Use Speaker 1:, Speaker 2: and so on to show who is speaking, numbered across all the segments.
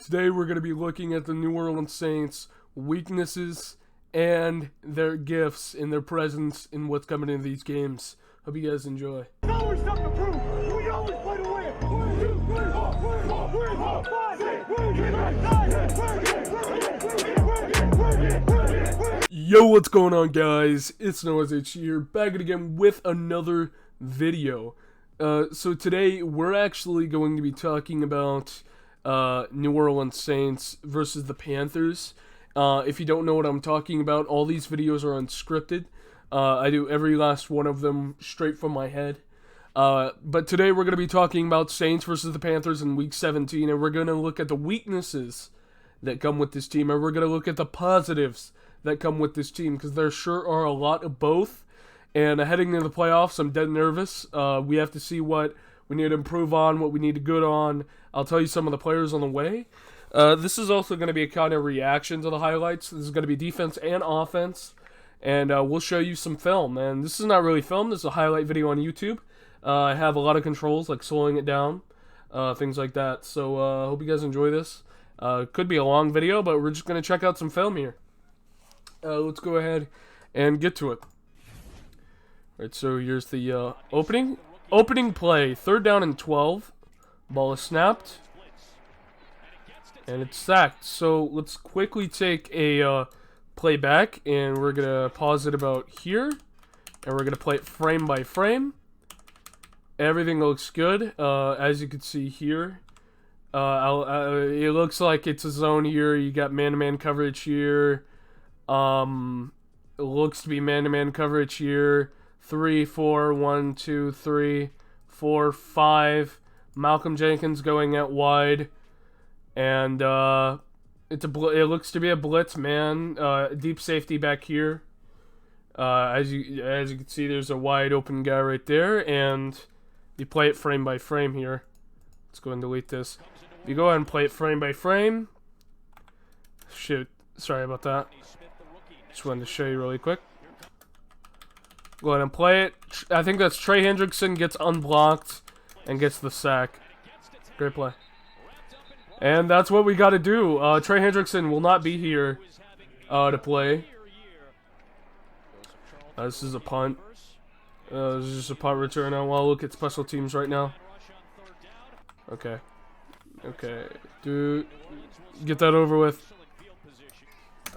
Speaker 1: Today we're going to be looking at the New Orleans Saints' weaknesses and their gifts and their presence in what's coming into these games. Hope you guys enjoy.
Speaker 2: There's always something to prove. We always play to win. 1, 2, 3, 4, 5, 6.
Speaker 1: Yo, what's going on, guys? It's Noah's H here, back again with another video. So today we're actually going to be talking about New Orleans Saints versus the Panthers. If you don't know what I'm talking about, all these videos are unscripted. I do every last one of them straight from my head. But today we're going to be talking about Saints versus the Panthers in Week 17, and we're going to look at the weaknesses that come with this team, and we're going to look at the positives that come with this team, because there sure are a lot of both. And heading into the playoffs, I'm dead nervous. We have to see what we need to improve on, what we need to good on. I'll tell you some of the players on the way. This is also going to be a kind of reaction to the highlights. This is going to be defense and offense. And we'll show you some film. And this is not really film. This is a highlight video on YouTube. I have a lot of controls, like slowing it down, things like that. So I hope you guys enjoy this. Could be a long video, but we're just going to check out some film here. Let's go ahead and get to it. Alright, so here's the opening play. 3rd down and 12. Ball is snapped. And it's sacked. So let's quickly take a play back, and we're going to pause it about here. And we're going to play it frame by frame. Everything looks good, as you can see here. It looks like it's a zone here. You got man-to-man coverage here. It looks to be man-to-man coverage here. 3, 4, 1, 2, 3, 4, 5. Malcolm Jenkins going out wide, and it looks to be a blitz man. Deep safety back here. As you can see, there's a wide open guy right there, and you play it frame by frame here. Let's go and delete this. You go ahead and play it frame by frame. Shoot, sorry about that. Just wanted to show you really quick. Go ahead and play it. I think that's Trey Hendrickson gets unblocked and gets the sack. Great play. And that's what we got to do. Trey Hendrickson will not be here to play. This is a punt. This is just a punt return. I want to look at special teams right now. Okay. Okay. Dude, get that over with.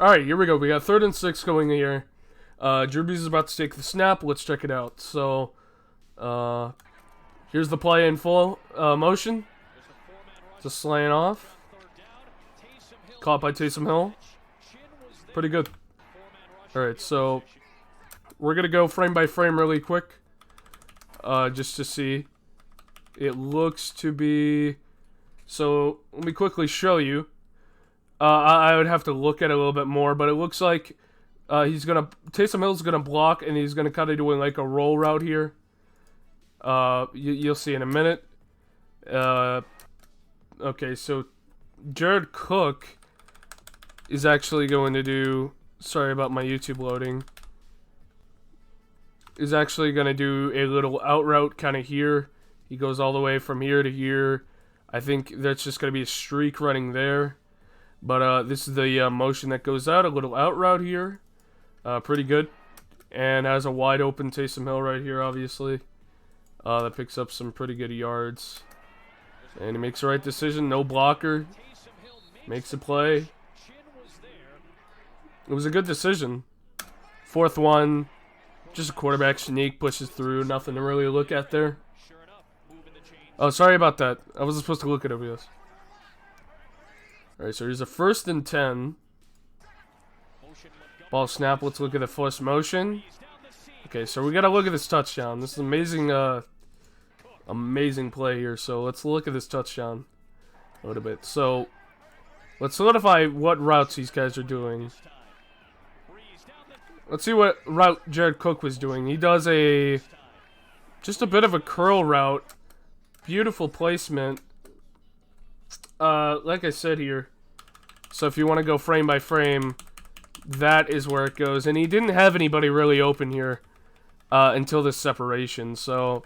Speaker 1: Alright, here we go. We got 3rd and 6 going here. Drew Brees is about to take the snap. Let's check it out. So, here's the play in full motion. Just slaying off. Caught by Taysom Hill. Pretty good. Alright, so we're going to go frame by frame really quick. Just to see. It looks to be... So, let me quickly show you. I would have to look at it a little bit more, but it looks like Taysom Hill's gonna block, and he's gonna kind of doing like a roll route here. You'll see in a minute. Okay, so Jared Cook is actually going to do. Sorry about my YouTube loading. Is actually gonna do a little out route kind of here. He goes all the way from here to here. I think that's just gonna be a streak running there. But this is the motion that goes out. A little out route here. Pretty good. And has a wide open Taysom Hill right here, obviously. That picks up some pretty good yards. And he makes the right decision. No blocker. Makes a play. It was a good decision. 4th one. Just a quarterback sneak. Pushes through. Nothing to really look at there. Oh, sorry about that. I wasn't supposed to look at this. Alright, so here's a 1st and 10. Ball snap. Let's look at the first motion. Okay, so we gotta look at this touchdown. This is amazing, amazing play here. So let's look at this touchdown a little bit. So let's solidify what routes these guys are doing. Let's see what route Jared Cook was doing. He does just a bit of a curl route. Beautiful placement. Like I said here, so if you want to go frame by frame, that is where it goes. And he didn't have anybody really open here until this separation, so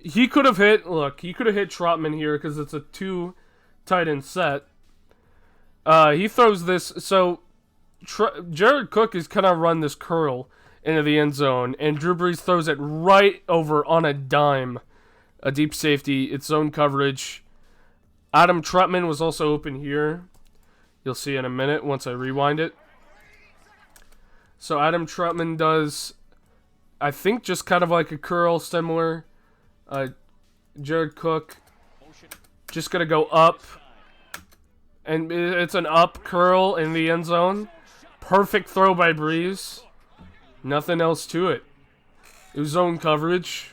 Speaker 1: he could have hit. Look, he could have hit Trotman here because it's a 2 tight end set. He throws this. So Jared Cook is kind of run this curl into the end zone, and Drew Brees throws it right over on a dime. A deep safety. It's zone coverage. Adam Trotman was also open here. You'll see in a minute once I rewind it. So Adam Trotman does, I think, just kind of like a curl similar. Jared Cook just going to go up. And it's an up curl in the end zone. Perfect throw by Brees. Nothing else to it. It was zone coverage.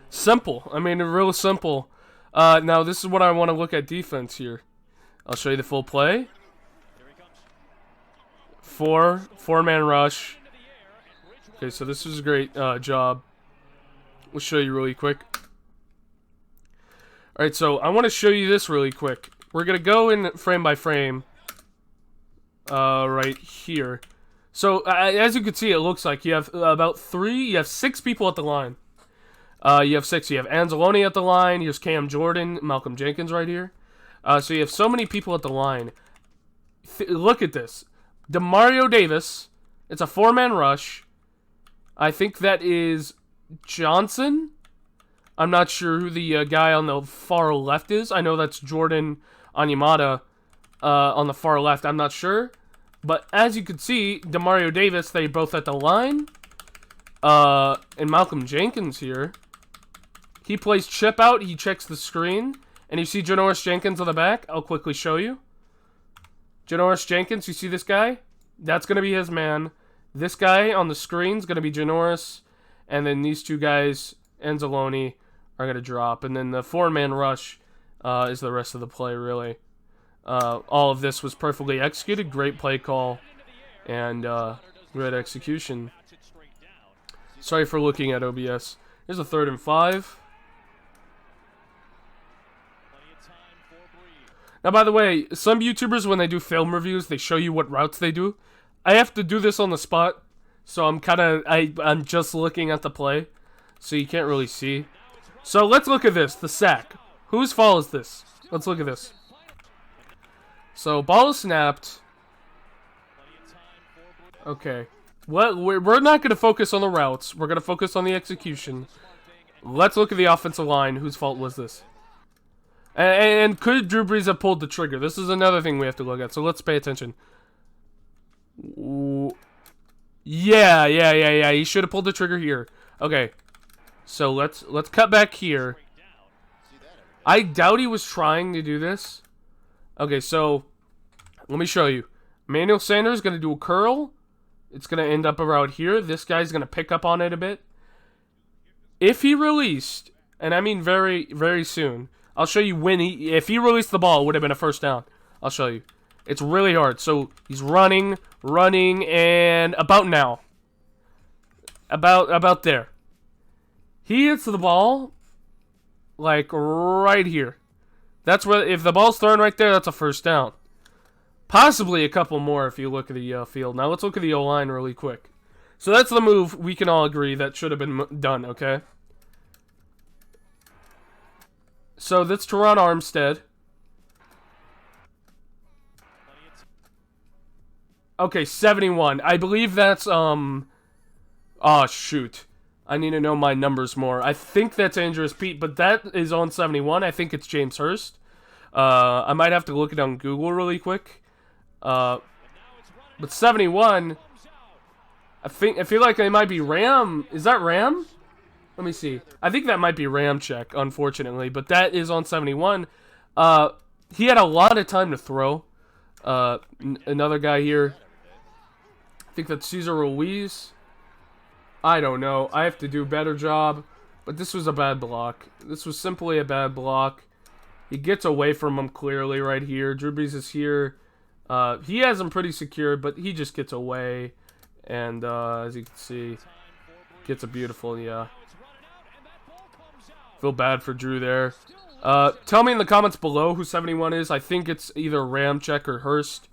Speaker 1: Simple. I mean, real simple. Now, this is what I want to look at defense here. I'll show you the full play. Four-man rush. Okay, so this is a great job. We'll show you really quick. Alright, so I want to show you this really quick. We're going to go in frame by frame. Right here. So, as you can see, it looks like you have you have 6 people at the line. You have 6. You have Anzalone at the line. Here's Cam Jordan, Malcolm Jenkins right here. So you have so many people at the line. Look at this. Demario Davis. It's a 4-man rush. I think that is Johnson. I'm not sure who the guy on the far left is. I know that's Jordan Onyemata on the far left. I'm not sure. But as you can see, Demario Davis, they both at the line. And Malcolm Jenkins here. He plays chip out. He checks the screen. And you see Janoris Jenkins on the back. I'll quickly show you. Janoris Jenkins, you see this guy? That's going to be his man. This guy on the screen is going to be Janoris. And then these 2 guys, Anzalone, are going to drop. And then the 4-man rush is the rest of the play, really. All of this was perfectly executed. Great play call. And great execution. Sorry for looking at OBS. Here's a 3rd and 5. Now, by the way, some YouTubers, when they do film reviews, they show you what routes they do. I have to do this on the spot, so I'm just looking at the play, so you can't really see. So let's look at this, the sack. Whose fault is this? Let's look at this. So ball is snapped. Okay. Well, we're not going to focus on the routes. We're going to focus on the execution. Let's look at the offensive line. Whose fault was this? And could Drew Brees have pulled the trigger? This is another thing we have to look at, so let's pay attention. Yeah. He should have pulled the trigger here. Okay. So let's cut back here. I doubt he was trying to do this. Okay, so let me show you. Emmanuel Sanders is going to do a curl. It's going to end up around here. This guy's going to pick up on it a bit. If he released, and I mean very, very soon, I'll show you when if he released the ball, it would have been a 1st down. I'll show you. It's really hard. So he's running, and about now. About there. He hits the ball, like right here. That's where, if the ball's thrown right there, that's a 1st down. Possibly a couple more if you look at the field. Now let's look at the O-line really quick. So that's the move we can all agree that should have been done, okay? So that's Teron Armstead. Okay, 71. I believe that's, oh, shoot. I need to know my numbers more. I think that's Andrews Pete, but that is on 71. I think it's James Hurst. I might have to look it on Google really quick. But 71, I feel like they might be Ram. Is that Ram? Let me see. I think that might be Ramczyk, unfortunately, but that is on 71. He had a lot of time to throw. Another guy here. I think that's Cesar Ruiz. I don't know. I have to do a better job. But this was a bad block. This was simply a bad block. He gets away from him clearly right here. Drew Brees is here. He has him pretty secured, but he just gets away. And as you can see, gets a beautiful, yeah. Feel bad for Drew there. Tell me in the comments below who 71 is. I think it's either Ramczyk or Hurst.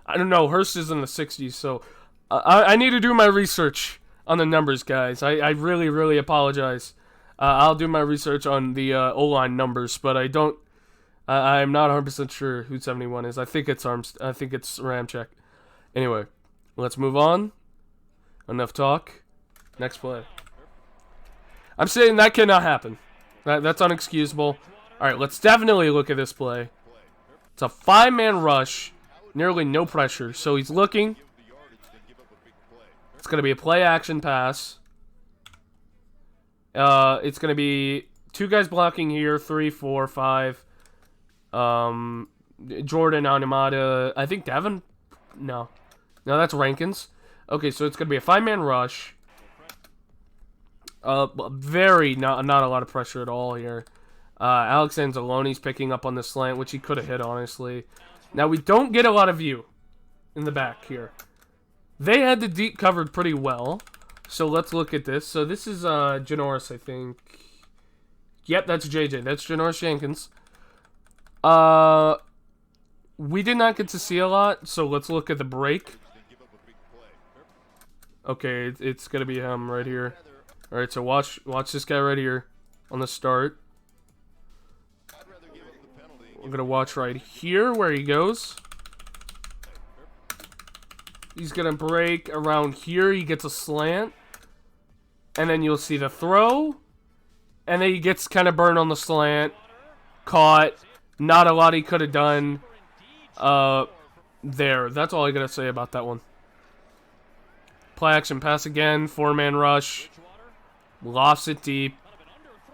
Speaker 1: I don't know. Hurst is in the 60s, so I need to do my research on the numbers, guys. I really, really apologize. I'll do my research on the O-line numbers, but I'm not 100% sure who 71 is. I think it's Ramczyk. Anyway, let's move on. Enough talk. Next play. I'm saying that cannot happen. That's unexcusable. All right, let's definitely look at this play. It's a 5-man rush, nearly no pressure. So he's looking. It's going to be a play-action pass. It's going to be 2 guys blocking here, 3, 4, 5. Jordan Animata. I think Devin. No, that's Rankins. Okay, so it's going to be a 5-man rush. Not a lot of pressure at all here. Alex Anzalone's picking up on the slant, which he could have hit, honestly. Now, we don't get a lot of view in the back here. They had the deep covered pretty well. So let's look at this. So this is Janoris, I think. Yep, that's JJ. That's Janoris Jenkins. We did not get to see a lot, so let's look at the break. Okay, it's gonna be him right here. All right, so watch this guy right here on the start. We're gonna watch right here where he goes. He's gonna break around here. He gets a slant, and then you'll see the throw, and then he gets kind of burned on the slant. Caught. Not a lot he could have done. There. That's all I gotta say about that one. Play action pass again. 4-man rush. Lofts it deep.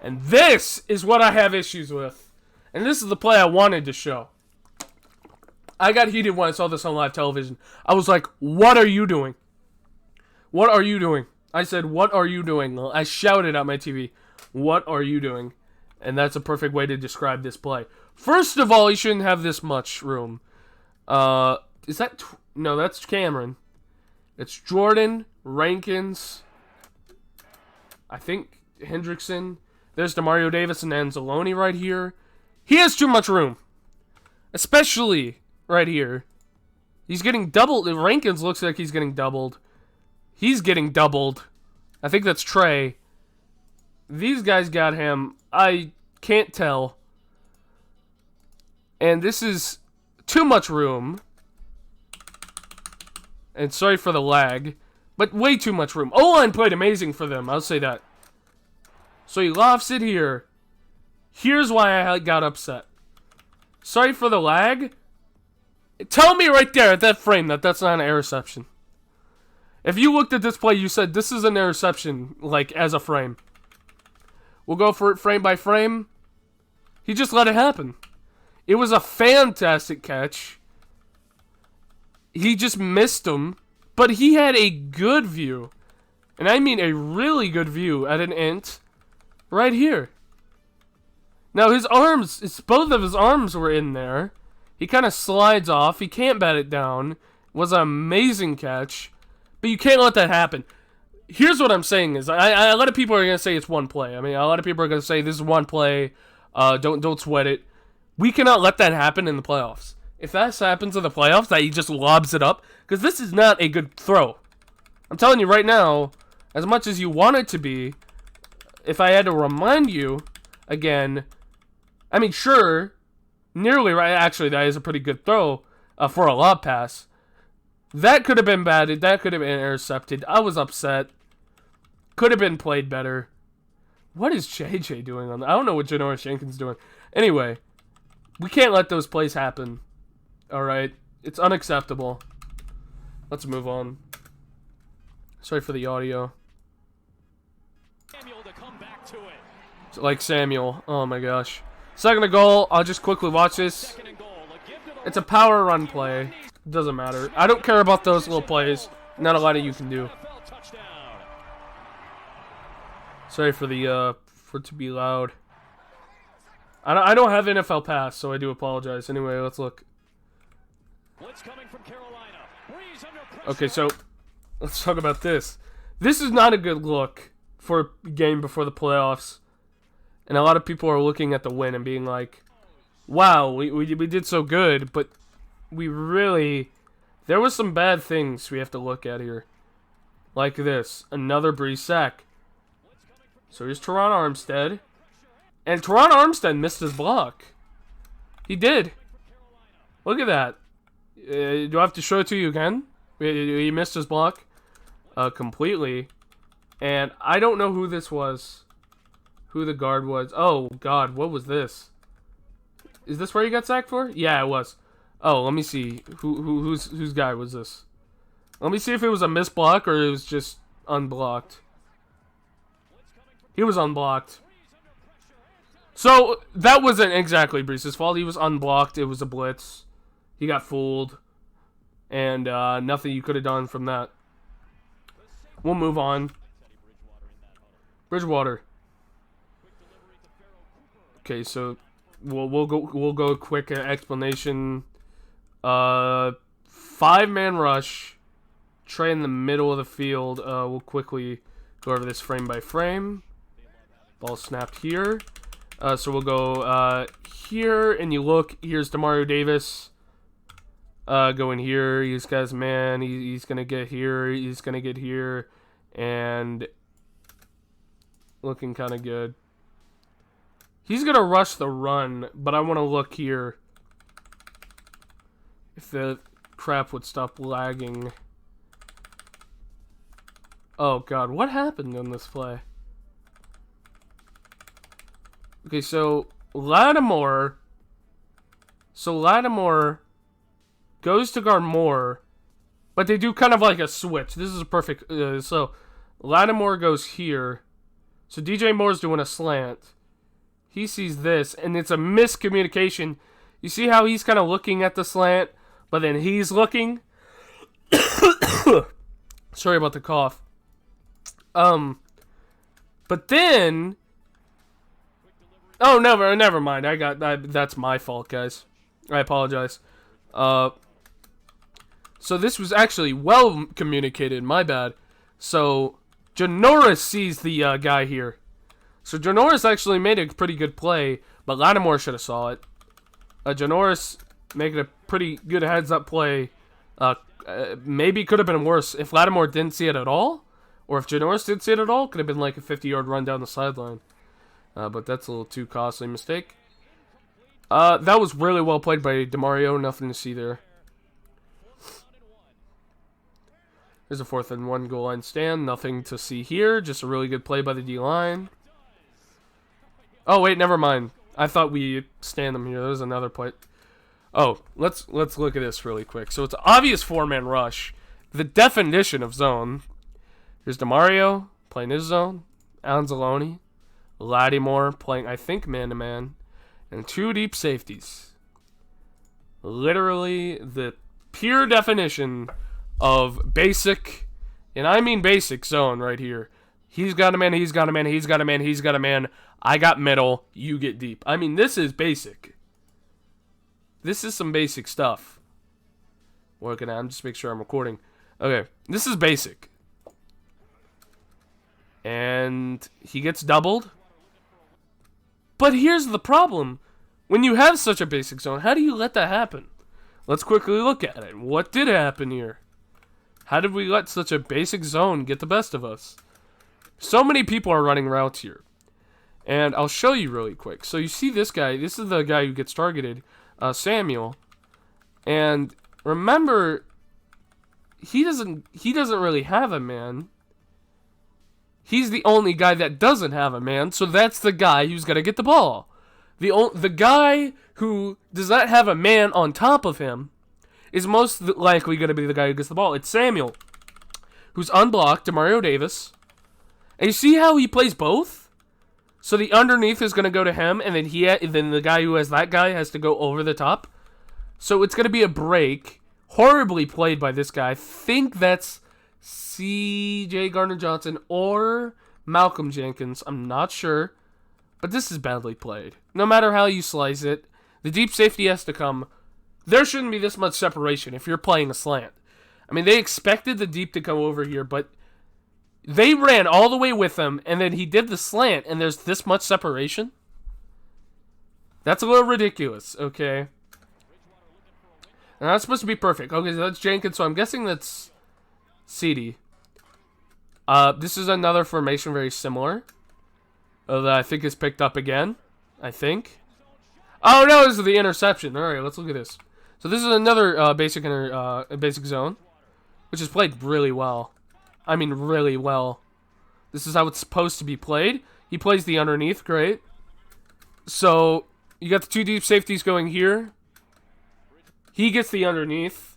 Speaker 1: And this is what I have issues with. And this is the play I wanted to show. I got heated when I saw this on live television. I was like, what are you doing? What are you doing? I said, what are you doing? I shouted at my TV, what are you doing? And that's a perfect way to describe this play. First of all, he shouldn't have this much room. Is that... No, that's Cameron. It's Jordan, Rankins, I think Hendrickson. There's DeMario Davis and Anzalone right here. He has too much room. Especially right here. He's getting doubled. Rankins looks like he's getting doubled. He's getting doubled. I think that's Trey. These guys got him. I can't tell. And this is too much room. And sorry for the lag. But way too much room. O-line played amazing for them. I'll say that. So he lofts it here. Here's why I got upset. Sorry for the lag. Tell me right there at that frame that that's not an interception. If you looked at this play, you said this is an interception, like, as a frame. We'll go for it frame by frame. He just let it happen. It was a fantastic catch. He just missed him. But he had a good view. And I mean a really good view at an int right here. Now his arms, both of his arms were in there. He kind of slides off. He can't bat it down. It was an amazing catch. But you can't let that happen. Here's what I'm saying is, a lot of people are going to say it's one play. I mean, a lot of people are going to say this is one play. Don't sweat it. We cannot let that happen in the playoffs. If that happens in the playoffs, that he just lobs it up, because this is not a good throw. I'm telling you right now, as much as you want it to be, if I had to remind you, again, I mean, sure, nearly right, actually, that is a pretty good throw for a lob pass. That could have been batted, that could have been intercepted. I was upset. Could have been played better. What is JJ doing on that? I don't know what Janoris Jenkins doing. Anyway, we can't let those plays happen. Alright, it's unacceptable. Let's move on. Sorry for the audio. Samuel to come back to it. Like Samuel. Oh my gosh. Second and goal. I'll just quickly watch this. It's a power run play. Doesn't matter. I don't care about those little plays. Not a lot of you can do. Sorry for the for it to be loud. I don't have NFL Pass, so I do apologize. Anyway, let's look. Okay, so let's talk about this. This is not a good look for a game before the playoffs. And a lot of people are looking at the win and being like, wow, we did so good, but we really... There was some bad things we have to look at here. Like this. Another Breeze sack. So here's Teron Armstead. And Teron Armstead missed his block. He did. Look at that. Do I have to show it to you again? He missed his block completely. And I don't know who this was. Who the guard was. Oh, God. What was this? Is this where he got sacked for? Yeah, it was. Oh, let me see. Whose guy was this? Let me see if it was a missed block or it was just unblocked. He was unblocked. So, that wasn't exactly Breeze's fault. He was unblocked. It was a blitz. He got fooled. And nothing you could have done from that. We'll move on. Bridgewater. Okay, so we'll go quick explanation. 5-man rush. Trey in the middle of the field. We'll quickly go over this frame by frame. Ball snapped here. So we'll go here, and you look. Here's Demario Davis. Going here. He's got his man. He's going to get here. He's going to get here. And looking kind of good. He's going to rush the run, but I want to look here. If the crap would stop lagging. Oh, God. What happened in this play? Okay, so Lattimore. So Lattimore goes to guard Moore, but they do kind of like a switch. This is a perfect. So Lattimore goes here. So DJ Moore's doing a slant. He sees this, and it's a miscommunication. You see how he's kind of looking at the slant, but then he's looking. Sorry about the cough. But then. Oh, never mind. That's my fault, guys. I apologize. So this was actually well communicated. My bad. So Janoris sees the guy here. So Janoris actually made a pretty good play, but Lattimore should have saw it. Janoris making a pretty good heads-up play. Maybe could have been worse if Lattimore didn't see it at all, or if Janoris didn't see it at all. Could have been like a 50-yard run down the sideline. But that's a little too costly mistake. That was really well played by Demario. Nothing to see there. There's a 4th and 1 goal line stand. Nothing to see here. Just a really good play by the D-line. Oh, wait, never mind. I thought we stand them here. There's another play. Oh, let's look at this really quick. So it's an obvious 4-man rush. The definition of zone. Here's Demario playing his zone. Anzalone. Lattimore playing, I think, man-to-man. And 2 deep safeties. Literally the pure definition of basic, and I mean basic zone right here. He's got a man, he's got a man, he's got a man, he's got a man. I got middle, you get deep. I mean, this is basic. This is some basic stuff. Working on, just make sure I'm recording. Okay, this is basic. And he gets doubled. But here's the problem. When you have such a basic zone, how do you let that happen? Let's quickly look at it. What did happen here? How did we let such a basic zone get the best of us? So many people are running routes here. And I'll show you really quick. So you see this guy. This is the guy who gets targeted. Samuel. And remember, he doesn't really have a man. He's the only guy that doesn't have a man, so that's the guy who's going to get the ball. The guy who does not have a man on top of him is most likely going to be the guy who gets the ball. It's Samuel, who's unblocked, Demario Davis. And you see how he plays both? So the underneath is going to go to him, and then the guy who has that guy has to go over the top. So it's going to be a break. Horribly played by this guy. I think that's C.J. Gardner-Johnson or Malcolm Jenkins. I'm not sure. But this is badly played. No matter how you slice it, the deep safety has to come. There shouldn't be this much separation if you're playing a slant. I mean, they expected the deep to come over here, but they ran all the way with him, and then he did the slant, and there's this much separation? That's a little ridiculous, okay? And that's supposed to be perfect. Okay, so that's Jenkins, so I'm guessing that's CD. This is another formation very similar. That I think is picked up again. I think. Oh no, this is the interception. All right, let's look at this. So this is another basic zone, which is played really well. I mean, really well. This is how it's supposed to be played. He plays the underneath, great. So you got the two deep safeties going here. He gets the underneath.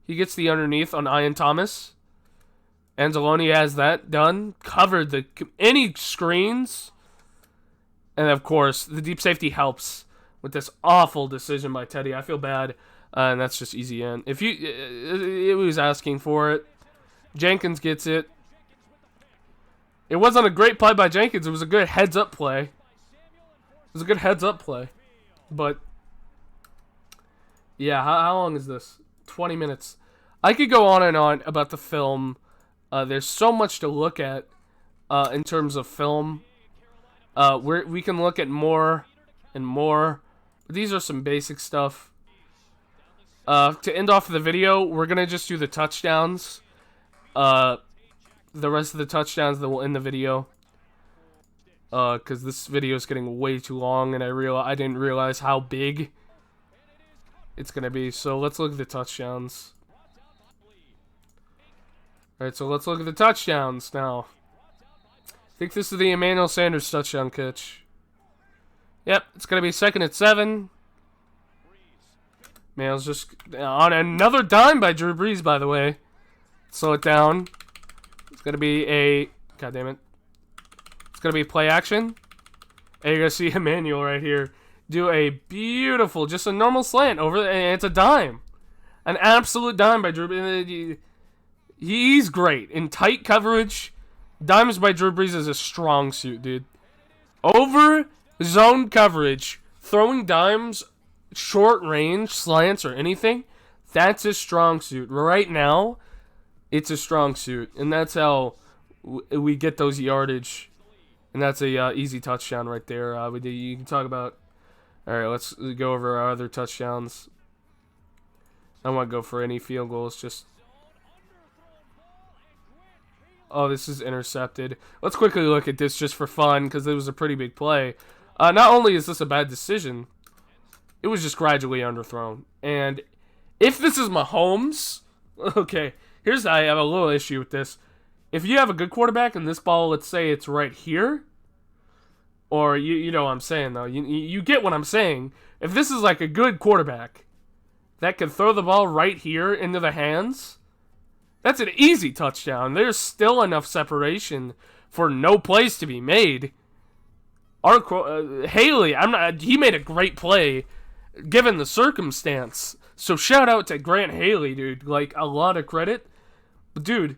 Speaker 1: He gets the underneath on Ian Thomas. Anzalone has that done. Covered any screens. And of course, the deep safety helps with this awful decision by Teddy. I feel bad. And that's just easy in. If you, it was asking for it. Jenkins gets it. It wasn't a great play by Jenkins. It was a good heads-up play. It was a good heads-up play. But, yeah, how long is this? 20 minutes. I could go on and on about the film. There's so much to look at in terms of film. We can look at more and more. But these are some basic stuff. To end off the video, we're going to just do the touchdowns. The rest of the touchdowns that will end the video. Because this video is getting way too long, and I didn't realize how big it's going to be. So let's look at the touchdowns. Alright, so let's look at the touchdowns now. I think this is the Emmanuel Sanders touchdown catch. Yep, it's going to be 2nd and 7. Man's just on another dime by Drew Brees, by the way. Slow it down. It's going to be a... God damn it. It's going to be play action. And you're going to see Emmanuel right here do a beautiful, just a normal slant over, and it's a dime. An absolute dime by Drew Brees. He's great. In tight coverage, dimes by Drew Brees is a strong suit, dude. Over zone coverage, throwing dimes, short range, slants, or anything, that's a strong suit. Right now, it's a strong suit. And that's how we get those yardage. And that's a easy touchdown right there. You can talk about... Alright, let's go over our other touchdowns. I don't want to go for any field goals, just... Oh, this is intercepted. Let's quickly look at this just for fun, because it was a pretty big play. Not only is this a bad decision, it was just gradually underthrown. And if this is Mahomes, okay, I have a little issue with this. If you have a good quarterback and this ball, let's say it's right here, or you know what I'm saying, though. You get what I'm saying. If this is like a good quarterback that can throw the ball right here into the hands... That's an easy touchdown. There's still enough separation for no plays to be made. Haley, he made a great play given the circumstance. So shout out to Grant Haley, dude. Like, a lot of credit. But dude,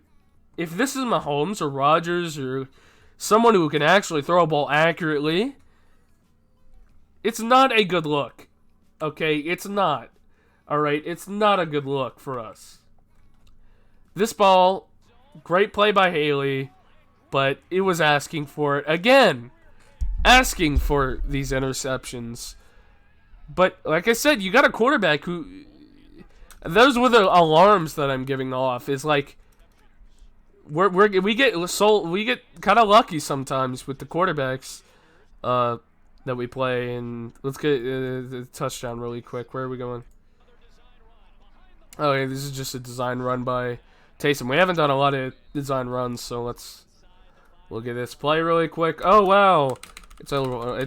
Speaker 1: if this is Mahomes or Rodgers or someone who can actually throw a ball accurately, it's not a good look. Okay, it's not. Alright, it's not a good look for us. This ball, great play by Haley, but it was asking for it again. Asking for these interceptions. But, like I said, you got a quarterback who... Those were the alarms that I'm giving off. Is like... We get kind of lucky sometimes with the quarterbacks that we play. And let's get the touchdown really quick. Where are we going? Oh, yeah, this is just a design run by... Taysom. We haven't done a lot of design runs, so let's look at this play really quick. Oh wow, it's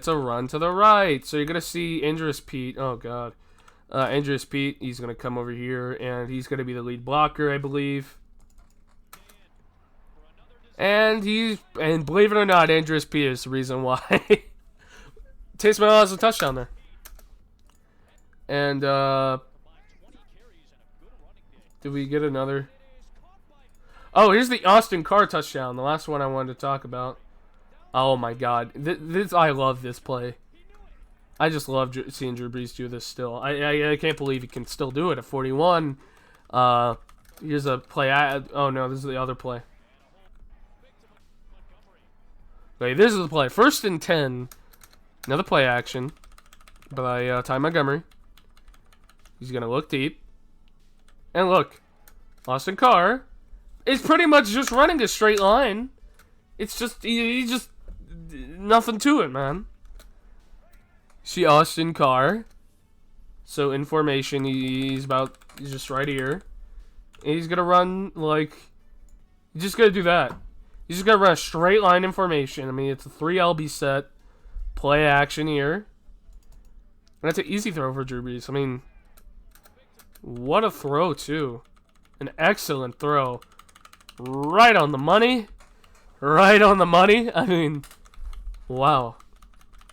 Speaker 1: a run to the right. So you're gonna see Injurious Pete. Oh god, Injurious Pete. He's gonna come over here and he's gonna be the lead blocker, I believe. And believe it or not, Injurious Pete is the reason why Taysom has a touchdown there. And did we get another? Oh, here's the Austin Carr touchdown, the last one I wanted to talk about. Oh my god, I love this play. I just love seeing Drew Brees do this still. I can't believe he can still do it at 41. Here's a play. Oh no, this is the other play. Okay, this is the play. 1st and 10. Another play action by Ty Montgomery. He's gonna look deep. And look, Austin Carr is pretty much just running a straight line. It's just, he just nothing to it, man. See Austin Carr. So in formation, he's just right here. And he's gonna run like, he's just gonna do that. He's just gonna run a straight line in formation. I mean, it's a 3 LB set. Play action here. And that's an easy throw for Drew Brees. I mean, what a throw too. An excellent throw. Right on the money. Right on the money. I mean, wow.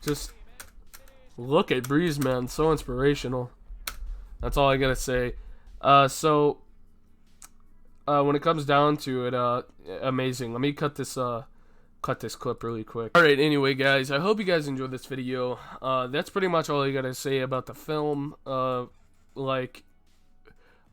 Speaker 1: Just look at Breeze, man. So inspirational. That's all I gotta say. When it comes down to it, amazing. Let me cut this clip really quick. Alright, anyway, guys, I hope you guys enjoyed this video. That's pretty much all I gotta say about the film. Like,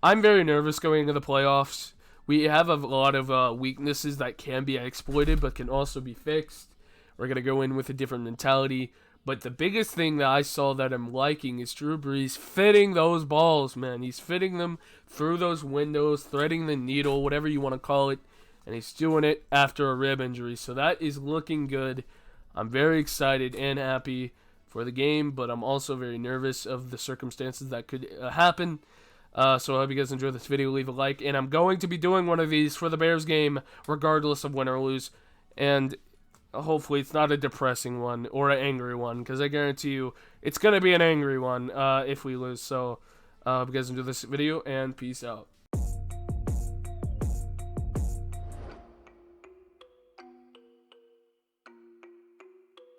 Speaker 1: I'm very nervous going into the playoffs. We have a lot of weaknesses that can be exploited, but can also be fixed. We're gonna go in with a different mentality. But the biggest thing that I saw that I'm liking is Drew Brees fitting those balls, man. He's fitting them through those windows, threading the needle, whatever you want to call it. And he's doing it after a rib injury. So that is looking good. I'm very excited and happy for the game, but I'm also very nervous of the circumstances that could happen. So I hope you guys enjoyed this video. Leave a like. And I'm going to be doing one of these for the Bears game, regardless of win or lose. And hopefully it's not a depressing one or an angry one, because I guarantee you it's going to be an angry one if we lose. So hope you guys enjoyed this video, and peace out.